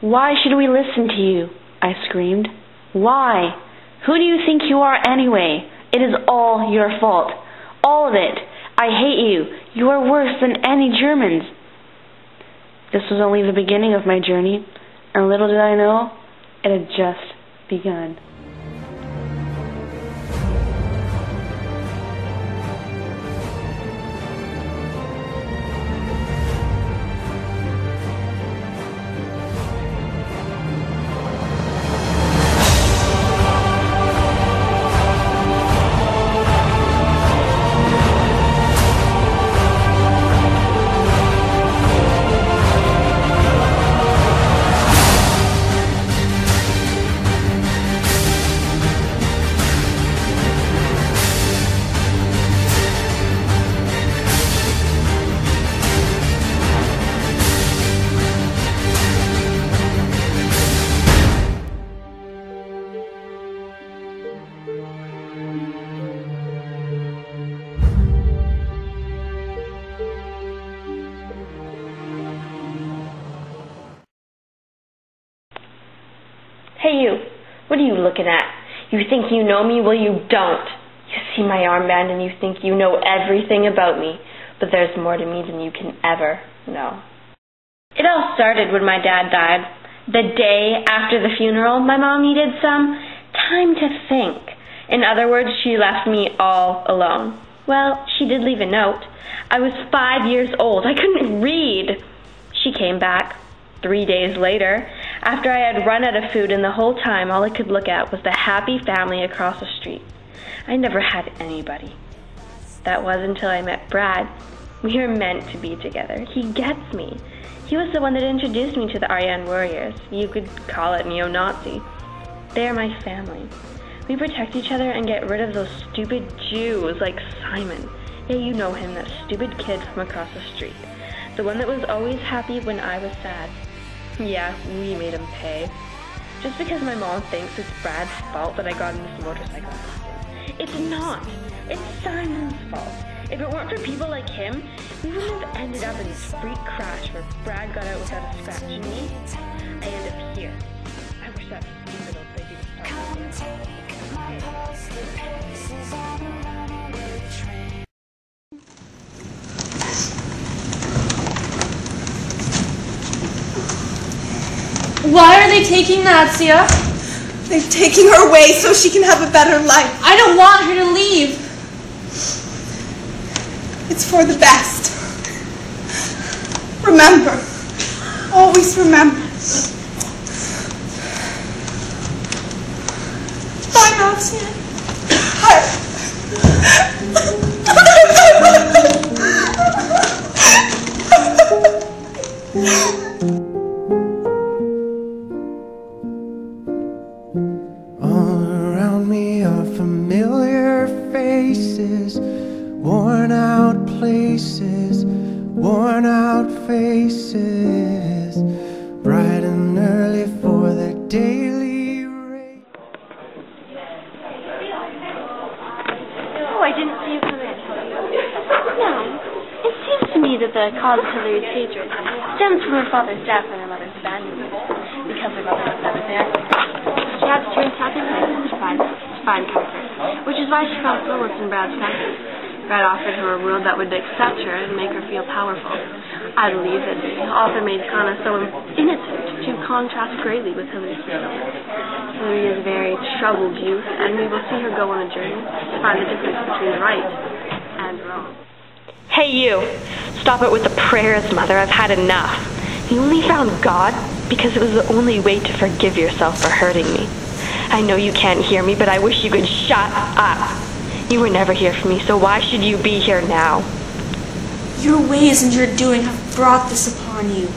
"Why should we listen to you?" I screamed. "Why? Who do you think you are anyway? It is all your fault. All of it. I hate you. You are worse than any Germans." This was only the beginning of my journey, and little did I know, it had just begun. Hey you, what are you looking at? You think you know me? Well, you don't. You see my armband and you think you know everything about me, but there's more to me than you can ever know. It all started when my dad died. The day after the funeral, my mom needed some time to think. In other words, she left me all alone. Well, she did leave a note. I was 5 years old. I couldn't read. She came back 3 days later, after I had run out of food, and the whole time all I could look at was the happy family across the street. I never had anybody. That was until I met Brad. We were meant to be together. He gets me. He was the one that introduced me to the Aryan warriors. You could call it neo-Nazi. They are my family. We protect each other and get rid of those stupid Jews like Simon. Yeah, you know him, that stupid kid from across the street. The one that was always happy when I was sad. Yeah, we made him pay. Just because my mom thinks it's Brad's fault that I got in this motorcycle accident. It's not. It's Simon's fault. If it weren't for people like him, we wouldn't have ended up in this freak crash where Brad got out without a scratch and me, I end up here. I wish that stupid old baby would stop. Why are they taking Nadia? They're taking her away so she can have a better life. I don't want her to leave. It's for the best. Remember. Always remember. Bye, Nadia. All around me are familiar faces, worn out places, worn out faces, bright and early for their daily race. Oh, I didn't see you come in. No, it seems to me that the cause of Hillary's hatred stems from her father's death and her mother's abandonment, because her mother was never there. She had to turn sacrifices to find comfort, which is why she found solace in Brad's country. Brad offered her a world that would accept her and make her feel powerful. I believe that the author made Kana so innocent to contrast greatly with Hillary's fulfillment. Hillary is a very troubled youth, and we will see her go on a journey to find the difference between right and wrong. Hey you! Stop it with the prayers, Mother. I've had enough. You only found God because it was the only way to forgive yourself for hurting me. I know you can't hear me, but I wish you could shut up. You were never here for me, so why should you be here now? Your ways and your doing have brought this upon you.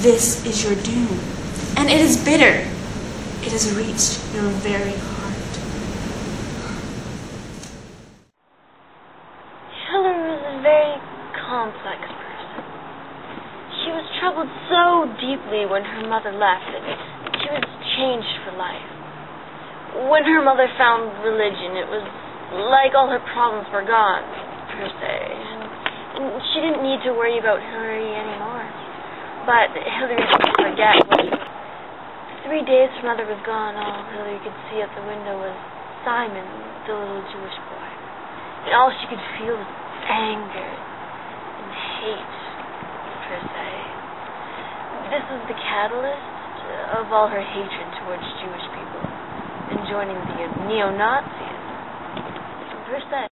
This is your doom. And it is bitter. It has reached your very heart. Hillary was a very complex person. She was troubled so deeply when her mother left that she was changed for life. When her mother found religion, it was like all her problems were gone, per se, and she didn't need to worry about Hillary anymore. But Hillary didn't forget 3 days her mother was gone, all Hillary could see out the window was Simon, the little Jewish boy. And all she could feel was anger and hate, per se. This was the catalyst of all her hatred towards Jewish people and joining the neo-Nazis, per se.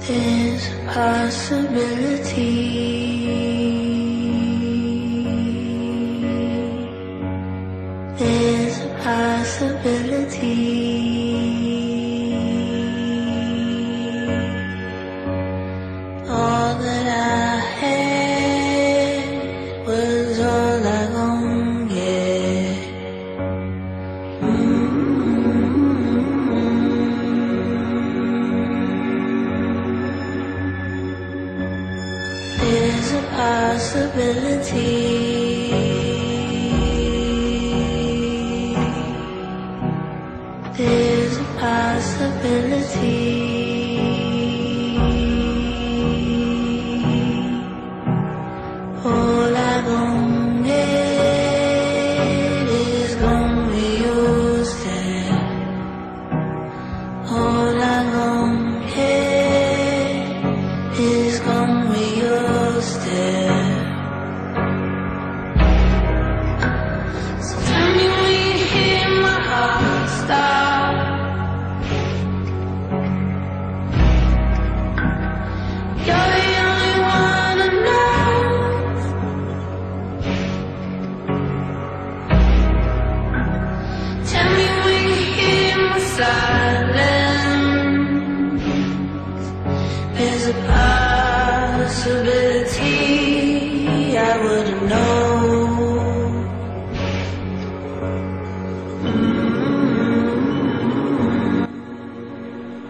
There's a possibility. There's a possibility. All that I had was all I gon' get. There's a possibility. There's a possibility. All I gon' get is gon' be yours there. All I gon' get is gon' be yours there. So tell me when you hear my heart stop. You're the only one I know. Tell me when you hear my silence. There's a possibility I wouldn't know.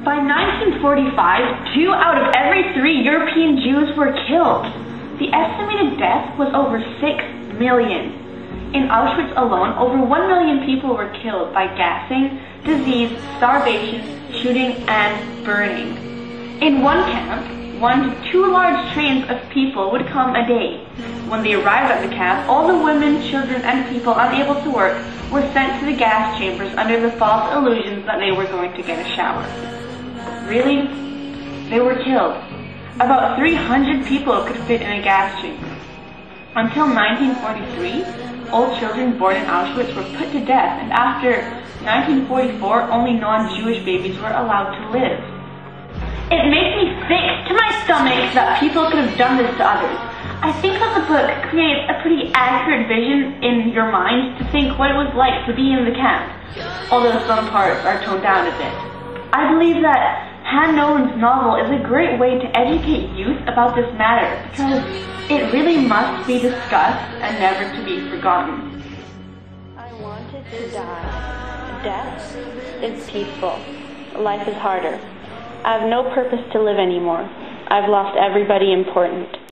By 1945, 2 out of every 3 European Jews were killed. The estimated death was over 6 million. In Auschwitz alone, over 1 million people were killed by gassing, disease, starvation, shooting, and burning. In one camp, 1 to 2 large trains of people would come a day. When they arrived at the camp, all the women, children, and people unable to work were sent to the gas chambers under the false illusions that they were going to get a shower. Really? They were killed. About 300 people could fit in a gas chamber. Until 1943, all children born in Auschwitz were put to death, and after 1944, only non-Jewish babies were allowed to live. It makes me sick to my stomach that people could have done this to others. I think that the book creates a pretty accurate vision in your mind to think what it was like to be in the camp, although some parts are toned down a bit. I believe that Nolan's novel is a great way to educate youth about this matter because it really must be discussed and never to be forgotten. I wanted to die. Death is peaceful. Life is harder. I have no purpose to live anymore. I've lost everybody important.